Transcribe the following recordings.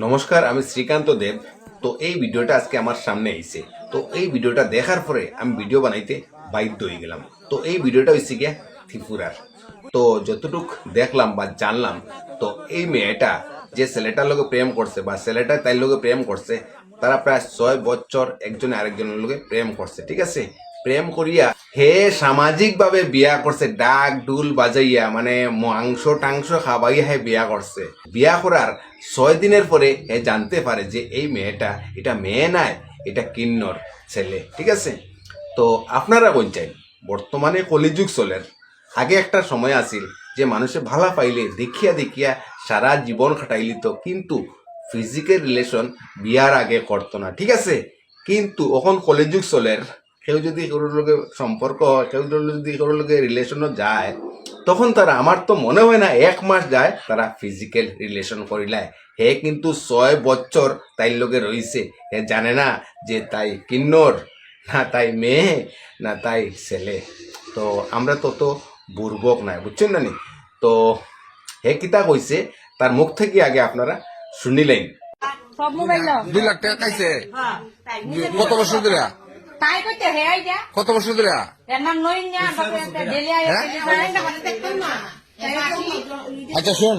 নমস্কার, আমি শ্রীকান্ত দেব। তো এই ভিডিওটা আজকে আমার সামনে আইছে। তো এই ভিডিওটা দেখার পরে আমি ভিডিও বানাইতে বাধ্য হয়ে গেলাম। তো এই ভিডিওটা হইছে গিয়া ত্রিপুরার। তো যতটুক দেখলাম বা জানলাম, তো এই মেয়েটা যে ছেলেটার লগে প্রেম করছে বা ছেলেটা তার লগে প্রেম করছে, তারা প্রায় 6 বছর একজনে আরেকজনের লগে প্রেম করছে, ঠিক আছে। প্রেম করিয়া হে সামাজিক ভাবে বিয়া করছে, ডাক ডুল বাজাইয়া, মানে মাংস টাংস খাবাইয়া হে বিয়া করছে। বিয়া করার 6 দিনের পরে হে জানতে পারে যে এই মেয়েটা, এটা মেয়ে নাই, এটা কিন্নর ছেলে, ঠিক আছে। তো আপনারা বলছেন বর্তমানে কলিযুগ চলের। আগে একটা সময় আছিল যে মানুষে ভালা পাইলে দেখিয়া দেখিয়া সারা জীবন কাটাইলিত, কিন্তু ফিজিক্যাল রিলেশন বিয়ার আগে করতো না, ঠিক আছে। কিন্তু এখন কলিযুগ চলের, কেউ যদি কারোর লগে সম্পর্ক, কেউ যদি কারোর লগে রিলেশনও যায়, তখন তারা, আমার তো মনে হয় না 1 মাস যায় তারা ফিজিক্যাল রিলেশন করিলায়। হে কিন্তু 6 বছর তাই লগে রইছে, হে জানে না যে তাই কিন্নর না তাই মেয়ে না তাই ছেলে। তো আমরা তত বুর্বক নাই, বুঝছেন না নি। তো হে কিতা কইছে তার মুখ থেকে আগে আপনারা শুনিলেন। সব মোবাইল নাও 2 লাখ টাকা খাইছে। কত বছর ধরে? তাই কইতে হে আইয়া কত বছর ধরে? এর নাম নইন্যা বাপে একটা ডেলি আইয়া আচ্ছা শোন,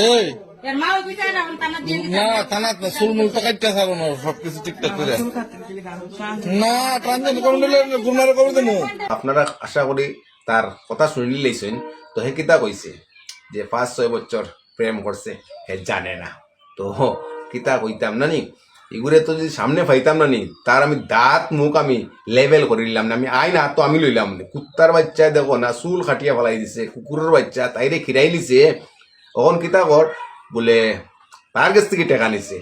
এই এর মা ওই কইতে না তানা দিয়ে না থানা সুলমুল তো কাটতে থাকবো না, সবকিছু ঠিকঠাক করে না ট্রানজেকশন করে নিলে গুনারে করে দেবো। আপনারা আশা করি তার কথা শুনি লইছেন। তো হে কিতা কইছে যে 5-6 বছর প্রেম করছে, হে জানে না। তো কিতা কইতাম না নি, এগুলো তো যদি সামনে পাইতাম না নি, তার আমি দাঁত মুখ আমি লেভেল করে নিলাম না, আমি আইন হাত তো আমি লইলাম না। কুত্তার বাচ্চা দেখো না চুল খাটিয়া ফেলাই দিছে, কুকুরের বাচ্চা তাইরে খিরাই লিছে। তখন কিতা কর বলে তার কাছ থেকে টাকা নিছে,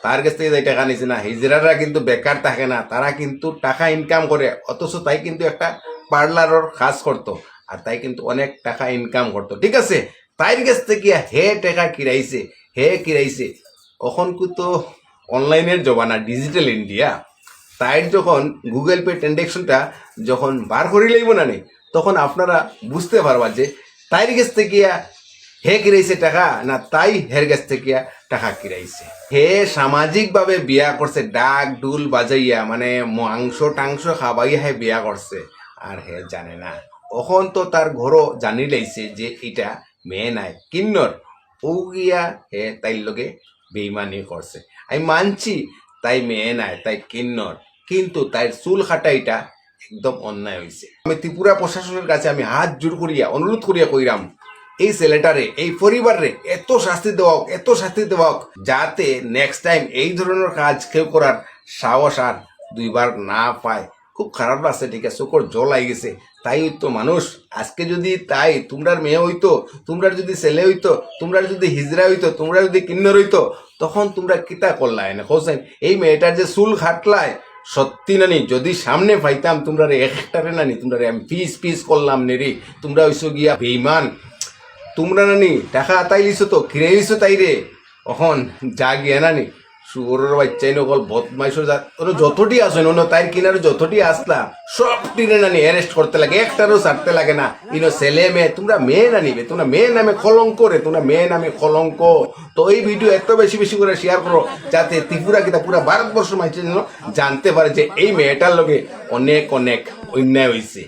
তার কাছ থেকে টাকা নিছে না। হিজড়ারা কিন্তু বেকার থাকে না, তারা কিন্তু টাকা ইনকাম করে। অথচ তাই কিন্তু একটা পার্লারের কাজ করতো, আর তাই কিন্তু অনেক টাকা ইনকাম করতো, ঠিক আছে। তাইর কাছ থেকে হে টাকা কিরাইছে, হে কিরাইছে। এখন কিন্তু অনলাইনের জমানা, ডিজিটাল ইন্ডিয়া। তাইর যখন গুগল পে ট্রানজাকশনটা যখন বার করে লইব না নি, তখন আপনারা বুঝতে পারবা যে তাইর কাছ থেকে হে কিরাইছে টাকা না তাই হের কাছ থেকে টাকা কিরাইছে। হে সামাজিক ভাবে বিয়া করছে, ডাক ডুল বাজাইয়া, মানে মাংস টাংস খাবাইয়া হে বিয়া করছে, আর হে জানে না। এখন তো তার ঘরও জানি লাইছে যে এটা মেয়ে নাই, কিন্নর। ও গিয়া হে তাইর লগে বেইমানি করছে। আমি মানছি তাই মেয়ে নাই, তাই কিন্নর, কিন্তু তাই চুল খাটাইটা একদম অন্যায় হয়েছে। আমি ত্রিপুরা প্রশাসনের কাছে আমি হাত জোর করিয়া অনুরোধ করিয়া কইরাম, এই ছেলেটারে, এই পরিবারে এত শাস্তি দেওয়া, এত শাস্তি দেওয়া, যাতে নেক্সট টাইম এই ধরনের কাজ কেউ করার সাহস আর দুইবার না পায়। খুব খারাপ লাগছে, ঠিক আছে, চোখর জল আই গেছে। তাই তো মানুষ আজকে যদি তাই তোমরার মেয়ে হইতো, তোমরার যদি ছেলে হইতো, তোমরার যদি হিজড়া হইতো, তোমরা যদি কিন্নর হইতো, তখন তোমরা কিতা করলাই না হোসেন। এই মেয়েটার যে চুল খাটলায়, সত্যি নানি যদি সামনে পাইতাম তোমরা একটারে নানি, তোমরা আমি পিস পিস করলাম নেরি। তোমরা হইছো গিয়া বেইমান, তোমরা নানি টাকা আতাই লিছো তো খিরে লিছো তাই রে। এখন যা গিয়া নানি শুয়োরের বাচ্চাই নকল বদমাইশো যতটি আসে ন তাই কিনারে যতটি আসলা সব টিনে নানি অ্যারেস্ট করতে লাগে, একটারও ছাড়তে লাগে না। ইনো ছেলে মেয়ে, তোমরা মেয়ে না নিবে, তোমরা মেয়ে নামে কলঙ্ক রে, তোমরা মেয়ে নামে কলঙ্ক। তো এই ভিডিও এত বেশি বেশি করে শেয়ার করো, যাতে ত্রিপুরা কিতা পুরা ভারতবর্ষ মানুষ জানতে পারে যে এই মেয়েটার লগে অনেক অনেক অন্যায় হয়েছে।